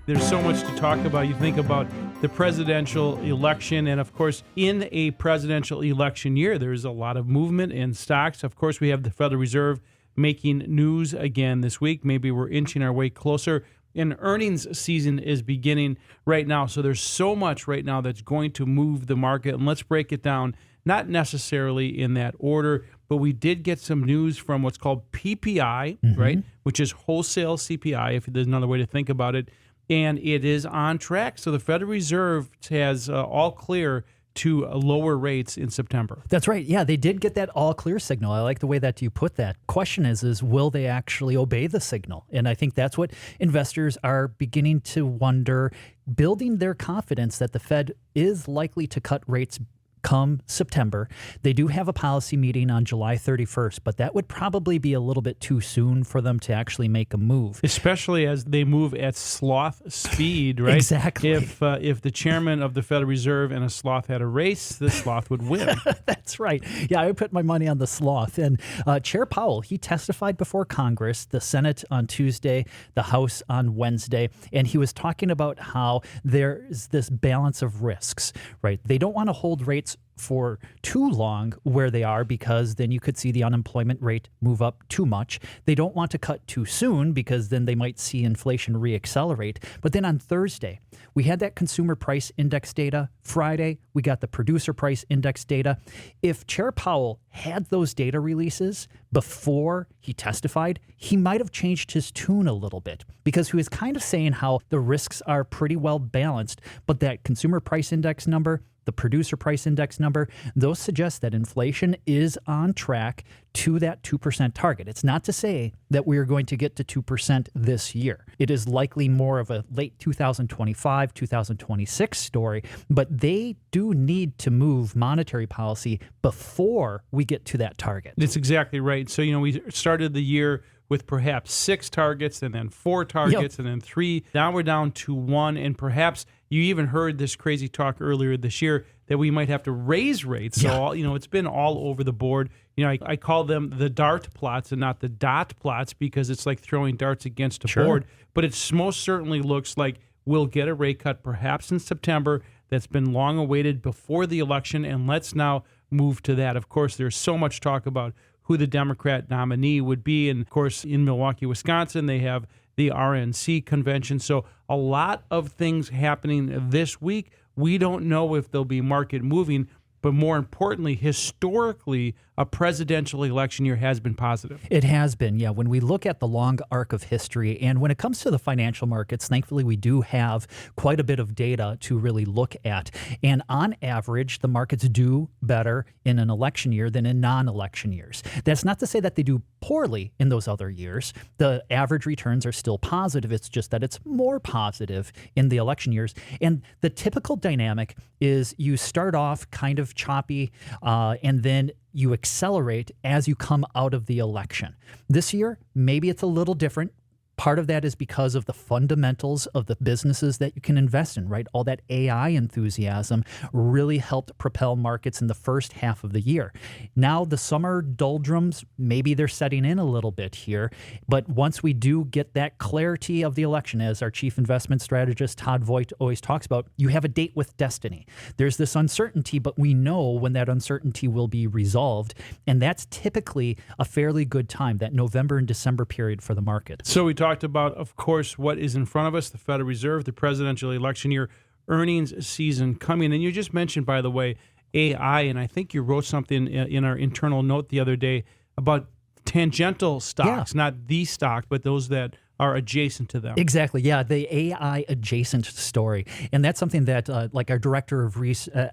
There's so much to talk about. You think about the presidential election, and of course, in a presidential election year, there's a lot of movement in stocks. Of course, we have the Federal Reserve making news again this week. Maybe we're inching our way closer. And earnings season is beginning right now. So there's so much right now that's going to move the market. And let's break it down, not necessarily in that order, but we did get some news from what's called PPI, right, which is wholesale CPI, if there's another way to think about it. And it is on track. So the Federal Reserve has all clear to lower rates in September. That's right. Yeah, they did get that all clear signal. I like the way that you put that. Question is will they actually obey the signal? And I think that's what investors are beginning to wonder, building their confidence that the Fed is likely to cut rates come September. They do have a policy meeting on July 31st, but that would probably be a little bit too soon for them to actually make a move. Especially as they move at sloth speed, right? Exactly. If the chairman of the Federal Reserve and a sloth had a race, the sloth would win. That's right. Yeah, I would put my money on the sloth. And Chair Powell, he testified before Congress, the Senate on Tuesday, the House on Wednesday, and he was talking about how there's this balance of risks, right? They don't want to hold rates for too long where they are, because then you could see the unemployment rate move up too much. They don't want to cut too soon, because then they might see inflation reaccelerate. But then on Thursday, we had that consumer price index data. Friday, we got the producer price index data. If Chair Powell had those data releases before he testified, he might have changed his tune a little bit, because he was kind of saying how the risks are pretty well balanced, but that consumer price index number, the producer price index number, those suggest that inflation is on track to that 2% target. It's not to say that we are going to get to 2% this year. It is likely more of a late 2025, 2026 story, but they do need to move monetary policy before we get to that target. That's exactly right. So, we started the year with perhaps 6 targets and then 4 targets and then 3. Now we're down to 1, and perhaps you even heard this crazy talk earlier this year that we might have to raise rates. So, it's been all over the board. I call them the dart plots and not the dot plots, because it's like throwing darts against a board. But it most certainly looks like we'll get a rate cut perhaps in September that's been long awaited before the election, and let's now move to that. Of course, there's so much talk about who the Democrat nominee would be. And, of course, in Milwaukee, Wisconsin, they have the RNC convention. So a lot of things happening this week. We don't know if they'll be market moving, but more importantly, historically, a presidential election year has been positive. It has been, yeah. When we look at the long arc of history, and when it comes to the financial markets, thankfully we do have quite a bit of data to really look at. And on average, the markets do better in an election year than in non-election years. That's not to say that they do poorly in those other years. The average returns are still positive. It's just that it's more positive in the election years. And the typical dynamic is you start off kind of choppy, and then you accelerate as you come out of the election. This year, maybe it's a little different. Part of that is because of the fundamentals of the businesses that you can invest in, right? All that AI enthusiasm really helped propel markets in the first half of the year. Now the summer doldrums, maybe they're setting in a little bit here, but once we do get that clarity of the election, as our chief investment strategist Todd Voigt always talks about, you have a date with destiny. There's this uncertainty, but we know when that uncertainty will be resolved, and that's typically a fairly good time, that November and December period for the market. So we talked about, of course, what is in front of us, the Federal Reserve, the presidential election year, earnings season coming. And you just mentioned, by the way, AI, and I think you wrote something in our internal note the other day about tangential stocks, not the stock, but those that are adjacent to them. Exactly. Yeah, the AI adjacent story. And that's something that like our director of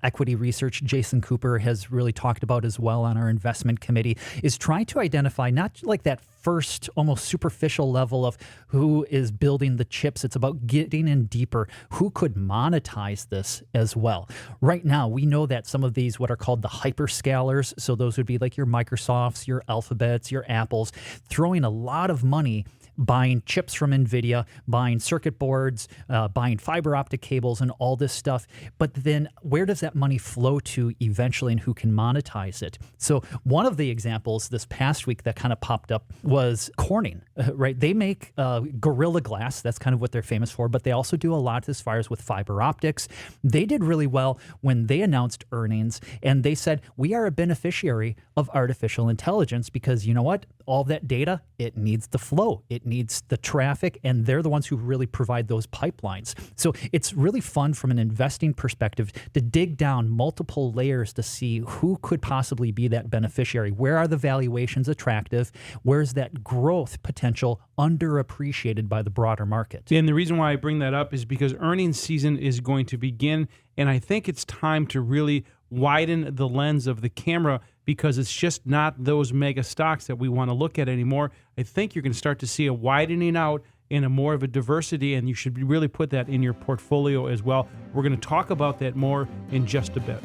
equity research, Jason Cooper, has really talked about as well on our investment committee, is trying to identify not like that first almost superficial level of who is building the chips. It's about getting in deeper. Who could monetize this as well? Right now, we know that some of these, what are called the hyperscalers, so those would be like your Microsofts, your Alphabets, your Apples, throwing a lot of money buying chips from NVIDIA, buying circuit boards, buying fiber optic cables and all this stuff. But then where does that money flow to eventually and who can monetize it? So one of the examples this past week that kind of popped up was Corning, right? They make Gorilla Glass. That's kind of what they're famous for, but they also do a lot as far as with fiber optics. They did really well when they announced earnings, and they said, we are a beneficiary of artificial intelligence because you know what? All that data, it needs the flow, it needs the traffic, and they're the ones who really provide those pipelines. So it's really fun from an investing perspective to dig down multiple layers to see who could possibly be that beneficiary. Where are the valuations attractive? Where's that growth potential underappreciated by the broader market? And the reason why I bring that up is because earnings season is going to begin, and I think it's time to really widen the lens of the camera because it's just not those mega stocks that we want to look at anymore. I think you're going to start to see a widening out and a more of a diversity, and you should really put that in your portfolio as well. We're going to talk about that more in just a bit.